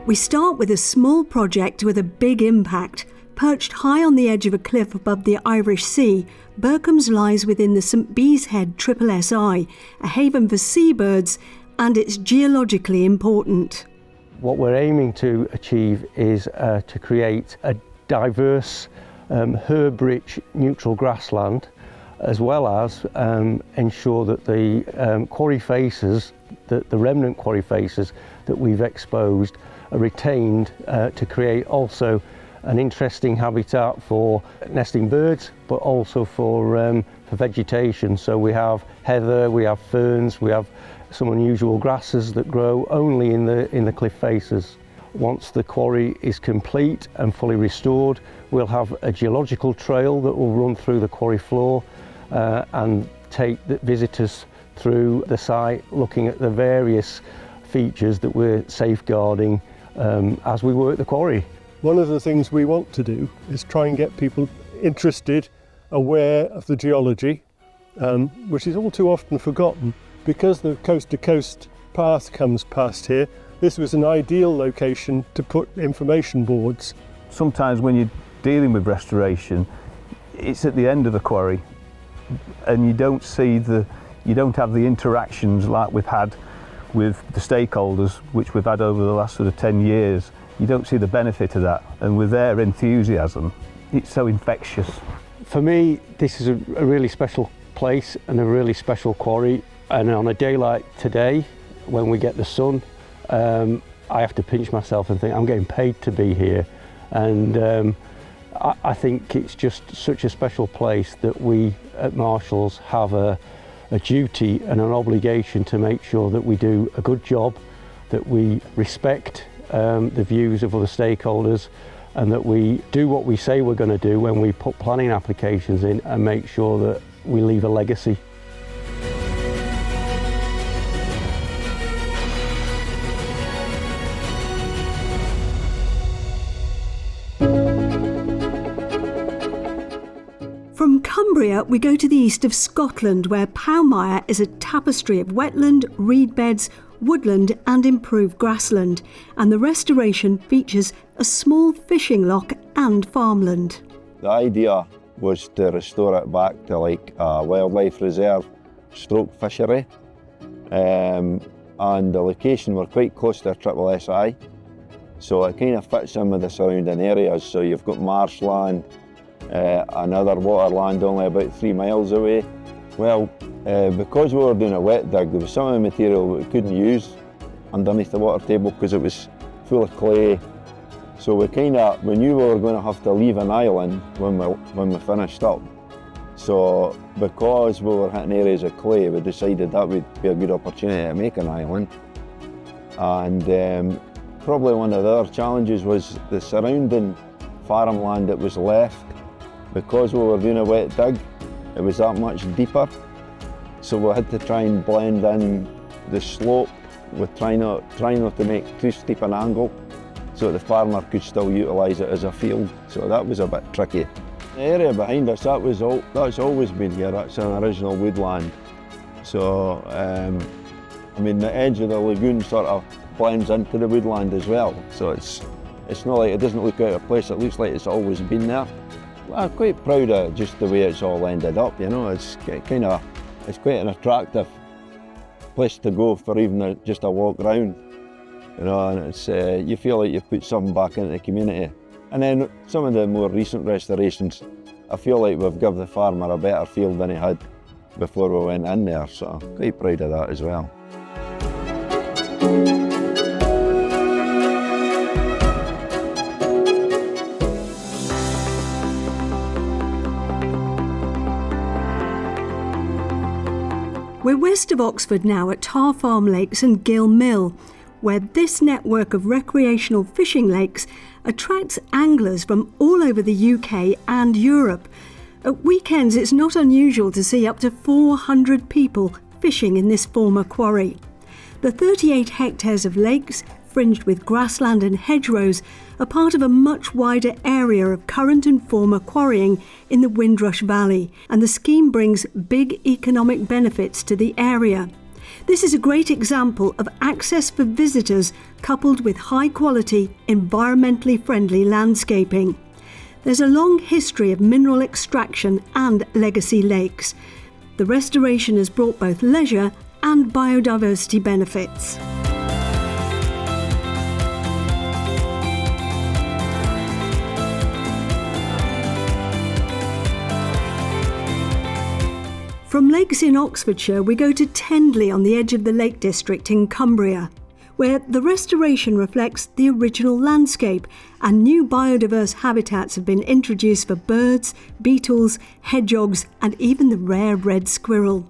We start with a small project with a big impact. Perched high on the edge of a cliff above the Irish Sea, Berkham's lies within the St Bees Head SSI, a haven for seabirds, and it's geologically important. What we're aiming to achieve is to create a diverse, herb-rich neutral grassland, as well as ensure that the quarry faces, the remnant quarry faces that we've exposed are retained to create also an interesting habitat for nesting birds, but also for vegetation. So we have heather, we have ferns, we have some unusual grasses that grow only in the cliff faces. Once the quarry is complete and fully restored, we'll have a geological trail that will run through the quarry floor and take the visitors through the site, looking at the various features that we're safeguarding as we work the quarry. One of the things we want to do is try and get people interested, aware of the geology, which is all too often forgotten. Because the coast-to-coast path comes past here, this was an ideal location to put information boards. Sometimes when you're dealing with restoration, it's at the end of the quarry, and you don't have the interactions like we've had with the stakeholders, which we've had over the last sort of 10 years. You don't see the benefit of that, and with their enthusiasm, it's so infectious. For me, this is a really special place and a really special quarry, and on a day like today, when we get the sun, I have to pinch myself and think I'm getting paid to be here, and I think it's just such a special place that we at Marshalls have a duty and an obligation to make sure that we do a good job, that we respect the views of other stakeholders, and that we do what we say we're going to do when we put planning applications in, and make sure that we leave a legacy. From Cumbria, we go to the east of Scotland, where Powmire is a tapestry of wetland, reed beds, woodland and improved grassland, and the restoration features a small fishing loch and farmland. The idea was to restore it back to like a wildlife reserve stroke fishery, and the location were quite close to a SSI, so it kind of fits in with the surrounding areas. So you've got marshland, another waterland only about 3 miles away. Well, because we were doing a wet dig, there was some of the material we couldn't use underneath the water table because it was full of clay. So we knew we were going to have to leave an island when we finished up. So because we were hitting areas of clay, we decided that would be a good opportunity to make an island. And probably one of the other challenges was the surrounding farmland that was left. Because we were doing a wet dig, it was that much deeper. So we had to try and blend in the slope with trying not to make too steep an angle so that the farmer could still utilise it as a field. So that was a bit tricky. The area behind us, that's always been here. That's an original woodland. So, I mean, the edge of the lagoon sort of blends into the woodland as well. So it's not like it doesn't look out of place. It looks like it's always been there. I'm quite proud of just the way it's all ended up, you know. It's quite an attractive place to go for even just a walk round, you know, and it's, you feel like you've put something back into the community. And then some of the more recent restorations, I feel like we've given the farmer a better field than he had before we went in there, so I'm quite proud of that as well. We're west of Oxford now at Tar Farm Lakes and Gill Mill, where this network of recreational fishing lakes attracts anglers from all over the UK and Europe. At weekends, it's not unusual to see up to 400 people fishing in this former quarry. The 38 hectares of lakes, fringed with grassland and hedgerows, are part of a much wider area of current and former quarrying in the Windrush Valley, and the scheme brings big economic benefits to the area. This is a great example of access for visitors coupled with high-quality, environmentally friendly landscaping. There's a long history of mineral extraction and legacy lakes. The restoration has brought both leisure and biodiversity benefits. From lakes in Oxfordshire, we go to Tendley on the edge of the Lake District in Cumbria, where the restoration reflects the original landscape and new biodiverse habitats have been introduced for birds, beetles, hedgehogs and even the rare red squirrel.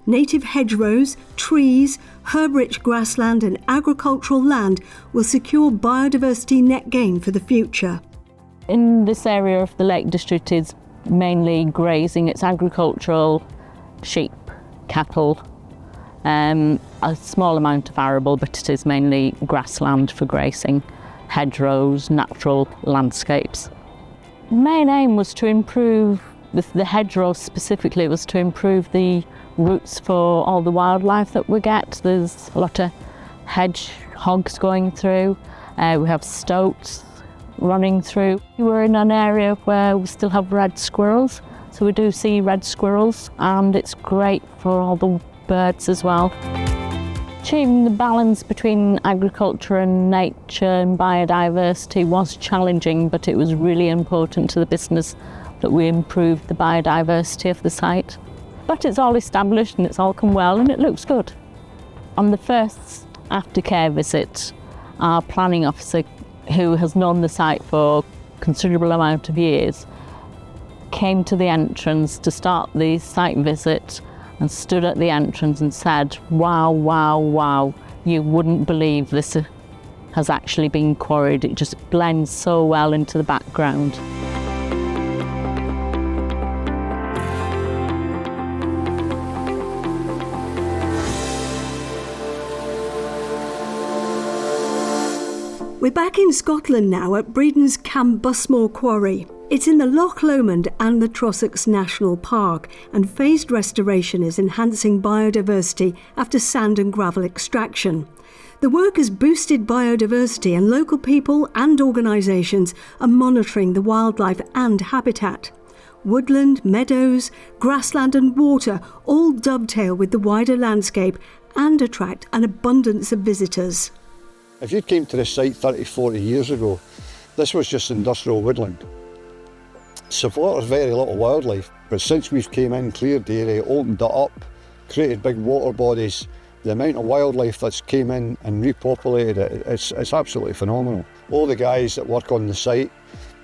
Native hedgerows, trees, herb-rich grassland and agricultural land will secure biodiversity net gain for the future. In this area of the Lake District is mainly grazing, it's agricultural, sheep, cattle, a small amount of arable, but it is mainly grassland for grazing, hedgerows, natural landscapes. The main aim was to improve, the hedgerows specifically, was to improve the routes for all the wildlife that we get. There's a lot of hedgehogs going through, we have stoats running through. We're in an area where we still have red squirrels, so we do see red squirrels, and it's great for all the birds as well. Achieving the balance between agriculture and nature and biodiversity was challenging, but it was really important to the business that we improved the biodiversity of the site. But it's all established and it's all come well and it looks good. On the first aftercare visit, our planning officer, who has known the site for a considerable amount of years, came to the entrance to start the site visit and stood at the entrance and said, wow, wow, wow, you wouldn't believe this has actually been quarried. It just blends so well into the background. We're back in Scotland now at Breedon's Cambusmore Quarry. It's in the Loch Lomond and the Trossachs National Park, and phased restoration is enhancing biodiversity after sand and gravel extraction. The work has boosted biodiversity, and local people and organisations are monitoring the wildlife and habitat. Woodland, meadows, grassland and water all dovetail with the wider landscape and attract an abundance of visitors. If you came to this site 30, 40 years ago, this was just industrial woodland. Supported very little wildlife, but since we've came in, cleared the area, opened it up, created big water bodies, the amount of wildlife that's came in and repopulated it, it's absolutely phenomenal. All the guys that work on the site,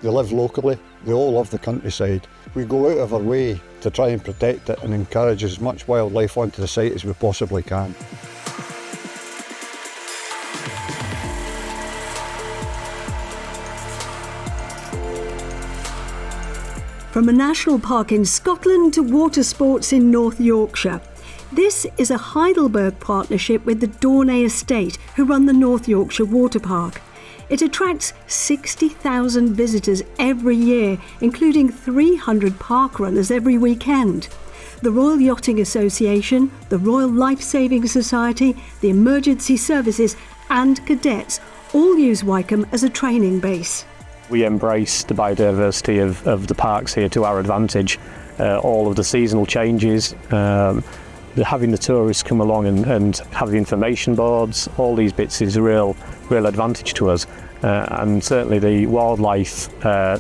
they live locally, they all love the countryside. We go out of our way to try and protect it and encourage as much wildlife onto the site as we possibly can. From a national park in Scotland to water sports in North Yorkshire. This is a Heidelberg partnership with the Dorney Estate, who run the North Yorkshire Water Park. It attracts 60,000 visitors every year, including 300 park runners every weekend. The Royal Yachting Association, the Royal Life Saving Society, the Emergency Services and cadets all use Wycombe as a training base. We embrace the biodiversity of the parks here to our advantage. All of the seasonal changes, having the tourists come along and have the information boards, all these bits is a real advantage to us. And certainly the wildlife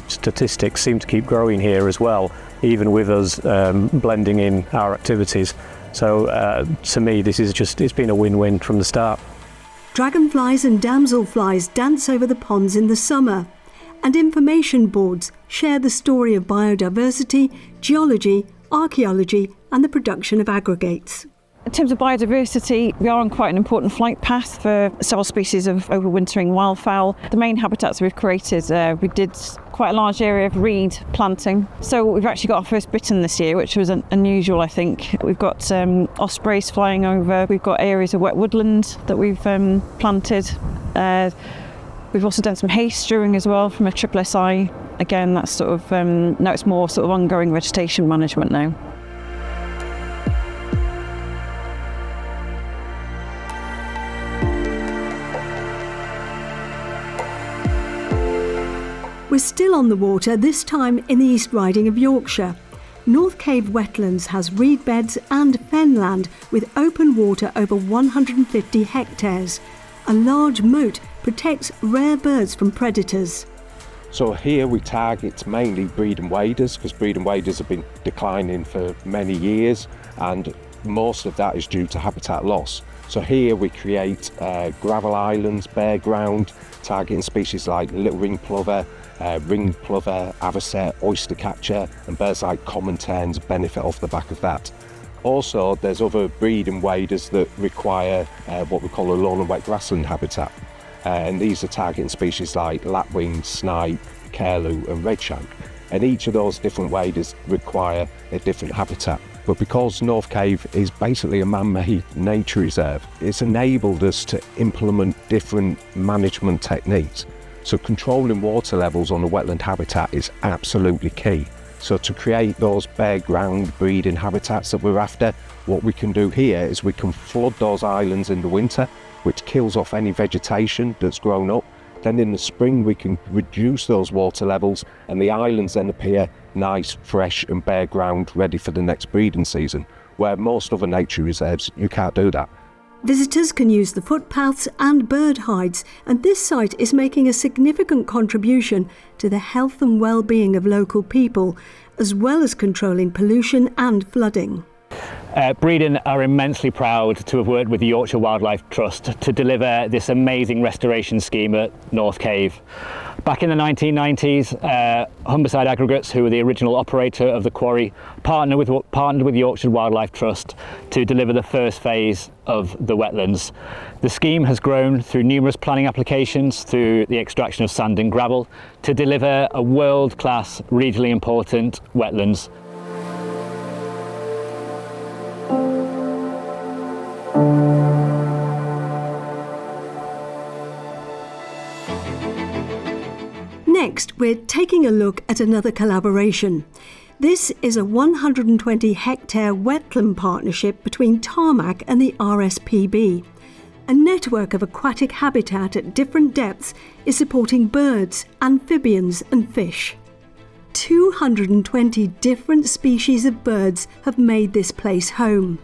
statistics seem to keep growing here as well, even with us blending in our activities. So to me, it's been a win-win from the start. Dragonflies and damselflies dance over the ponds in the summer. And information boards share the story of biodiversity, geology, archaeology and the production of aggregates. In terms of biodiversity, we are on quite an important flight path for several species of overwintering wildfowl. The main habitats we've created, we did quite a large area of reed planting. So we've actually got our first bittern this year, which was unusual, I think. We've got ospreys flying over. We've got areas of wet woodland that we've planted. We've also done some hay strewing as well from a triple SI. Again, that's sort of, now it's more sort of ongoing vegetation management now. We're still on the water, this time in the East Riding of Yorkshire. North Cave Wetlands has reed beds and fenland with open water over 150 hectares. A large moat protects rare birds from predators. So here we target mainly breeding waders, because breeding waders have been declining for many years, and most of that is due to habitat loss. So here we create gravel islands, bare ground, targeting species like little ringed plover, avocet, oyster catcher, and birds like common terns benefit off the back of that. Also, there's other breeding waders that require what we call a lawn and wet grassland habitat. And these are targeting species like lapwing, snipe, curlew and redshank. And each of those different waders require a different habitat. But because North Cave is basically a man-made nature reserve, it's enabled us to implement different management techniques. So controlling water levels on the wetland habitat is absolutely key. So to create those bare ground breeding habitats that we're after, what we can do here is we can flood those islands in the winter, which kills off any vegetation that's grown up. Then in the spring we can reduce those water levels and the islands then appear nice, fresh and bare ground ready for the next breeding season, where most other nature reserves you can't do that. Visitors can use the footpaths and bird hides, and this site is making a significant contribution to the health and well-being of local people, as well as controlling pollution and flooding. Breedon are immensely proud to have worked with the Yorkshire Wildlife Trust to deliver this amazing restoration scheme at North Cave. Back in the 1990s, Humberside Aggregates, who were the original operator of the quarry, partnered with Yorkshire Wildlife Trust to deliver the first phase of the wetlands. The scheme has grown through numerous planning applications, through the extraction of sand and gravel, to deliver a world-class, regionally important wetlands. Next, we're taking a look at another collaboration. This is a 120-hectare wetland partnership between Tarmac and the RSPB. A network of aquatic habitat at different depths is supporting birds, amphibians and fish. 220 different species of birds have made this place home.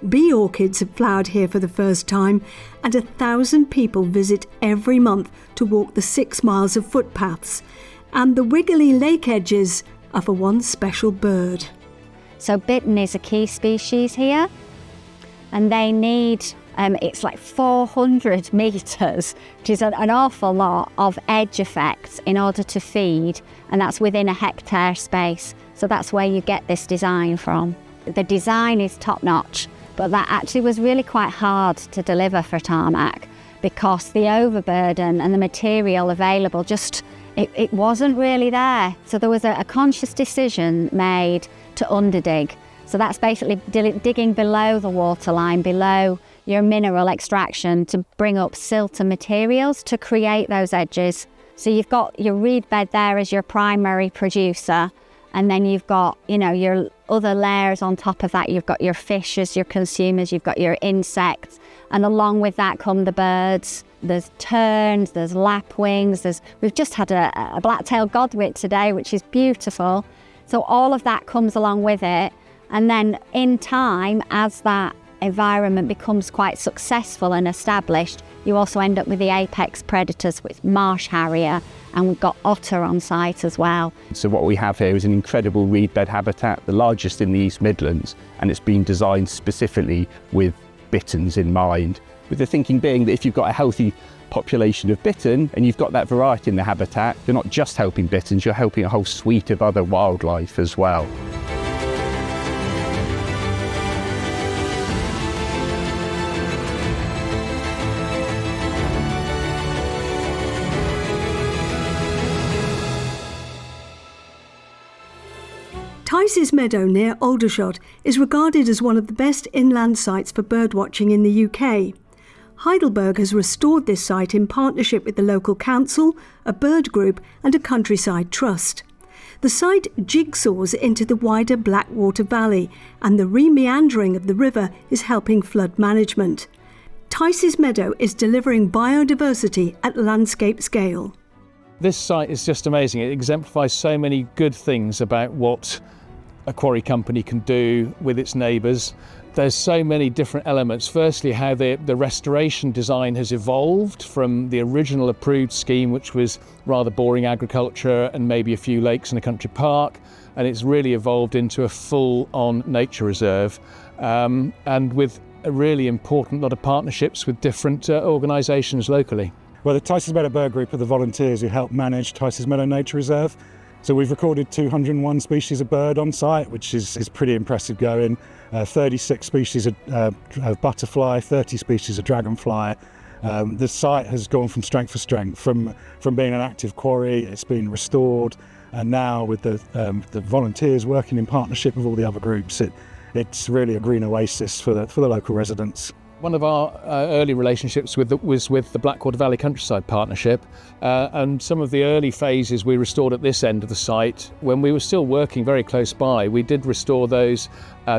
Bee orchids have flowered here for the first time, and 1,000 people visit every month to walk the 6 miles of footpaths. And the wiggly lake edges are for one special bird. So bittern is a key species here, and they need, it's like 400 metres, which is an awful lot of edge effects in order to feed, and that's within a hectare space. So that's where you get this design from. The design is top-notch. But that actually was really quite hard to deliver for Tarmac because the overburden and the material available it wasn't really there. So there was a conscious decision made to underdig. So that's basically digging below the waterline, below your mineral extraction to bring up silt and materials to create those edges. So you've got your reed bed there as your primary producer, and then you've got, your other layers on top of that. You've got your fish as your consumers, you've got your insects, and along with that come the birds. There's terns, there's lapwings, we've just had a black-tailed godwit today, which is beautiful. So all of that comes along with it, and then in time, as that environment becomes quite successful and established, you also end up with the apex predators with marsh harrier, and we've got otter on site as well. So what we have here is an incredible reed bed habitat, the largest in the East Midlands, and it's been designed specifically with bitterns in mind, with the thinking being that if you've got a healthy population of bittern and you've got that variety in the habitat, you're not just helping bitterns, you're helping a whole suite of other wildlife as well. Tice's Meadow near Aldershot is regarded as one of the best inland sites for birdwatching in the UK. Heidelberg has restored this site in partnership with the local council, a bird group and a countryside trust. The site jigsaws into the wider Blackwater Valley, and the re-meandering of the river is helping flood management. Tice's Meadow is delivering biodiversity at landscape scale. This site is just amazing. It exemplifies so many good things about what a quarry company can do with its neighbours. There's so many different elements. Firstly, how the restoration design has evolved from the original approved scheme, which was rather boring agriculture and maybe a few lakes and a country park, and it's really evolved into a full-on nature reserve, and with a really important lot of partnerships with different organisations locally. Well, the Tysons Meadow Bird Group are the volunteers who help manage Tysons Meadow Nature Reserve. So we've recorded 201 species of bird on site, which is pretty impressive going. 36 species of butterfly, 30 species of dragonfly. The site has gone from strength to strength. From being an active quarry, it's been restored, and now with the volunteers working in partnership with all the other groups, it's really a green oasis for the local residents. One of our early relationships was with the Blackwater Valley Countryside Partnership, and some of the early phases we restored at this end of the site. When we were still working very close by, we did restore those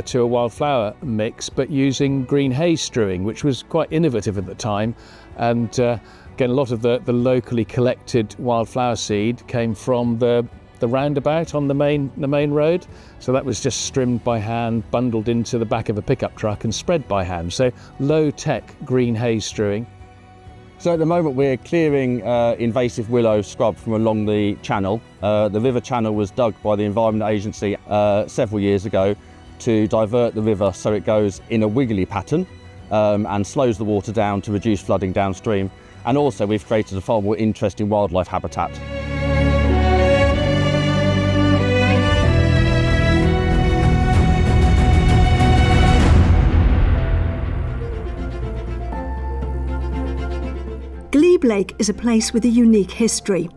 to a wildflower mix, but using green haze strewing, which was quite innovative at the time. And again, a lot of the locally collected wildflower seed came from the roundabout on the main road, so that was just trimmed by hand, bundled into the back of a pickup truck and spread by hand. So low-tech green haze strewing. So at the moment we're clearing invasive willow scrub from along the channel. The river channel was dug by the Environment Agency several years ago to divert the river so it goes in a wiggly pattern and slows the water down to reduce flooding downstream. And also we've created a far more interesting wildlife habitat. Glebe Lake is a place with a unique history.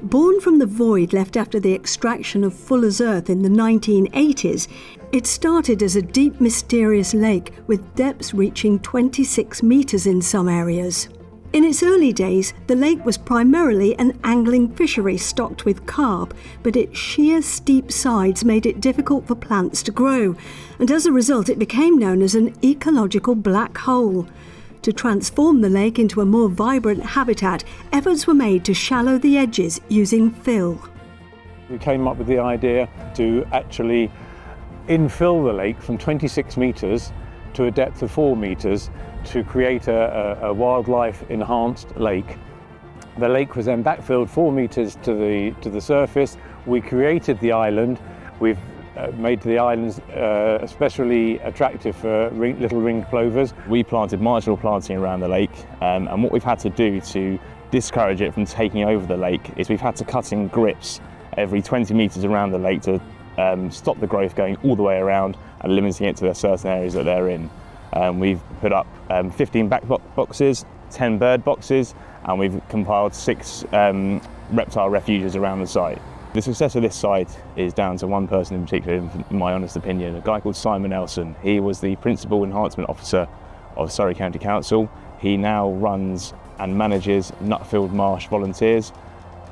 Born from the void left after the extraction of Fuller's Earth in the 1980s, it started as a deep, mysterious lake with depths reaching 26 metres in some areas. In its early days, the lake was primarily an angling fishery stocked with carp, but its sheer steep sides made it difficult for plants to grow, and as a result it became known as an ecological black hole. To transform the lake into a more vibrant habitat, efforts were made to shallow the edges using fill. We came up with the idea to actually infill the lake from 26 metres to a depth of 4 metres to create a wildlife enhanced lake. The lake was then backfilled 4 metres to the surface. We created the island. We've made the islands especially attractive for little ringed plovers. We planted marginal planting around the lake, and what we've had to do to discourage it from taking over the lake is we've had to cut in grips every 20 metres around the lake to stop the growth going all the way around and limiting it to the certain areas that they're in. We've put up 15 back boxes, 10 bird boxes, and we've compiled 6 reptile refuges around the site. The success of this site is down to one person in particular, in my honest opinion, a guy called Simon Nelson. He was the Principal Enhancement Officer of Surrey County Council. He now runs and manages Nutfield Marsh volunteers.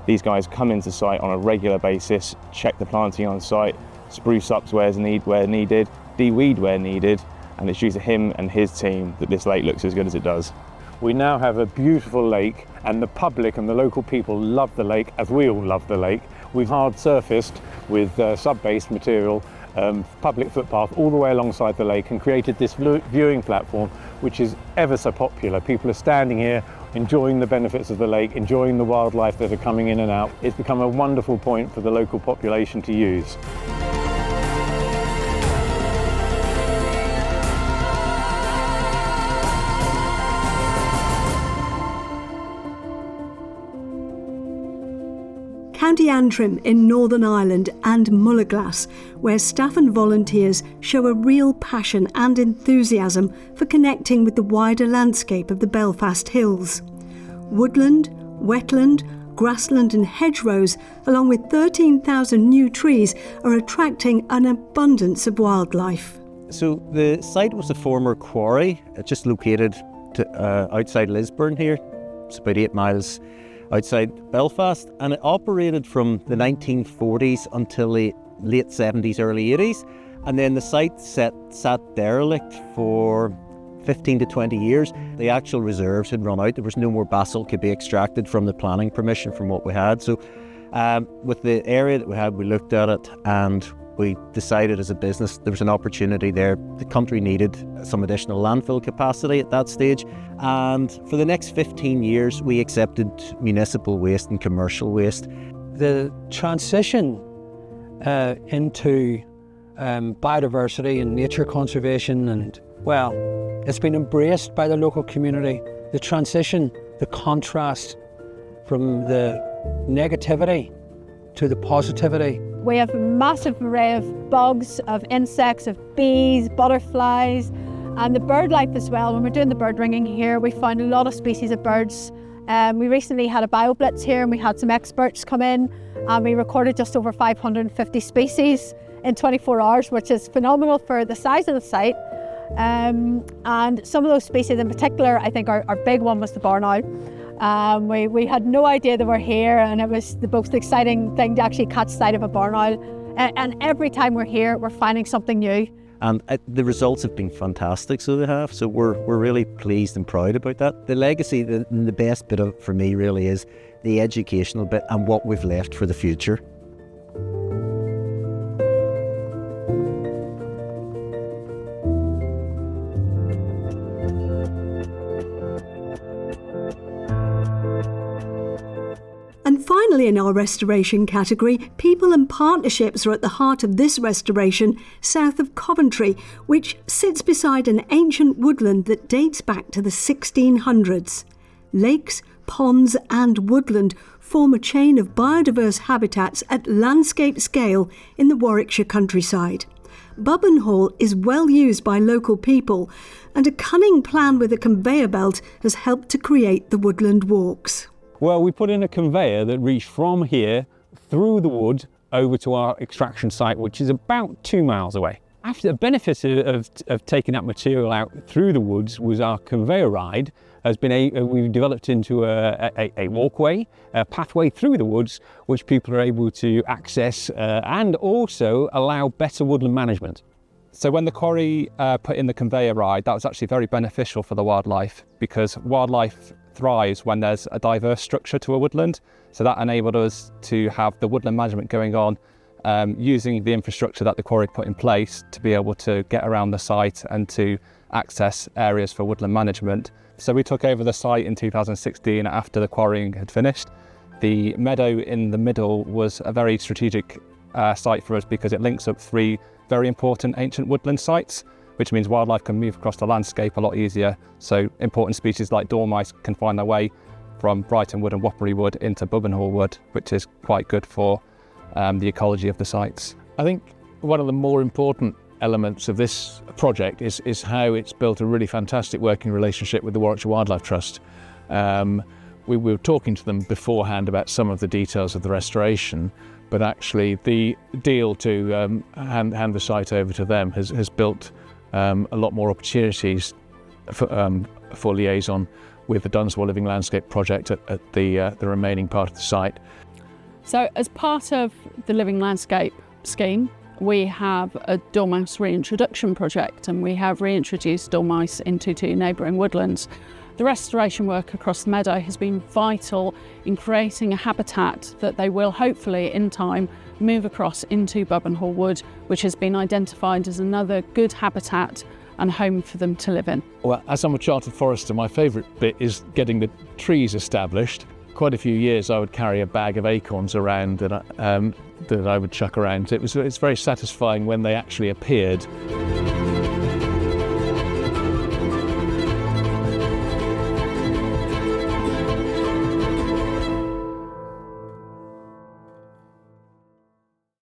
These guys come into site on a regular basis, check the planting on site, spruce up where needed, de-weed where needed, and it's due to him and his team that this lake looks as good as it does. We now have a beautiful lake, and the public and the local people love the lake, as we all love the lake. We've hard surfaced with sub-based material, public footpath all the way alongside the lake, and created this viewing platform which is ever so popular. People are standing here enjoying the benefits of the lake, enjoying the wildlife that are coming in and out. It's become a wonderful point for the local population to use. County Antrim in Northern Ireland and Mullaglass, where staff and volunteers show a real passion and enthusiasm for connecting with the wider landscape of the Belfast Hills. Woodland, wetland, grassland and hedgerows, along with 13,000 new trees, are attracting an abundance of wildlife. So the site was a former quarry, just located outside Lisburn here. It's about 8 miles outside Belfast, and it operated from the 1940s until the late 70s, early 80s, and then the site sat derelict for 15 to 20 years. The actual reserves had run out. There was no more basalt could be extracted from the planning permission from what we had. So with the area that we had, we looked at it and we decided as a business there was an opportunity there. The country needed some additional landfill capacity at that stage. And for the next 15 years, we accepted municipal waste and commercial waste. The transition into biodiversity and nature conservation, and well, it's been embraced by the local community. The transition, the contrast from the negativity to the positivity. We have a massive array of bugs, of insects, of bees, butterflies, and the bird life as well. When we're doing the bird ringing here, we found a lot of species of birds. We recently had a bioblitz here and we had some experts come in and we recorded just over 550 species in 24 hours, which is phenomenal for the size of the site. And some of those species in particular, I think our big one was the barn owl. We had no idea they were here, and it was the most exciting thing to actually catch sight of a barn owl. And every time we're here, we're finding something new. And the results have been fantastic, so they have. So we're really pleased and proud about that. The legacy, the best bit of for me really is the educational bit and what we've left for the future. And finally, in our restoration category, people and partnerships are at the heart of this restoration south of Coventry, which sits beside an ancient woodland that dates back to the 1600s. Lakes, ponds and woodland form a chain of biodiverse habitats at landscape scale in the Warwickshire countryside. Bubbon Hall is well used by local people, and a cunning plan with a conveyor belt has helped to create the woodland walks. Well, we put in a conveyor that reached from here through the wood over to our extraction site, which is about 2 miles away. After the benefit of taking that material out through the woods was our conveyor ride has been we've developed into a walkway, a pathway through the woods, which people are able to access and also allow better woodland management. So when the quarry put in the conveyor ride, that was actually very beneficial for the wildlife, because wildlife thrives when there's a diverse structure to a woodland. So that enabled us to have the woodland management going on using the infrastructure that the quarry put in place to be able to get around the site and to access areas for woodland management. So we took over the site in 2016 after the quarrying had finished. The meadow in the middle was a very strategic site for us because it links up 3 very important ancient woodland sites, which means wildlife can move across the landscape a lot easier. So important species like dormice can find their way from Brighton Wood and Whoppery Wood into Bubbon Hall Wood, which is quite good for the ecology of the sites. I think one of the more important elements of this project is how it's built a really fantastic working relationship with the Warwickshire Wildlife Trust. We were talking to them beforehand about some of the details of the restoration, but actually the deal to hand the site over to them has built a lot more opportunities for liaison with the Dunsmore Living Landscape project at the remaining part of the site. So as part of the Living Landscape scheme, we have a dormouse reintroduction project, and we have reintroduced dormice into 2 neighbouring woodlands. The restoration work across the meadow has been vital in creating a habitat that they will hopefully in time move across into Bubbon Hall Wood, which has been identified as another good habitat and home for them to live in. Well, as I'm a chartered forester, my favourite bit is getting the trees established. Quite a few years I would carry a bag of acorns around that I would chuck around. It's very satisfying when they actually appeared.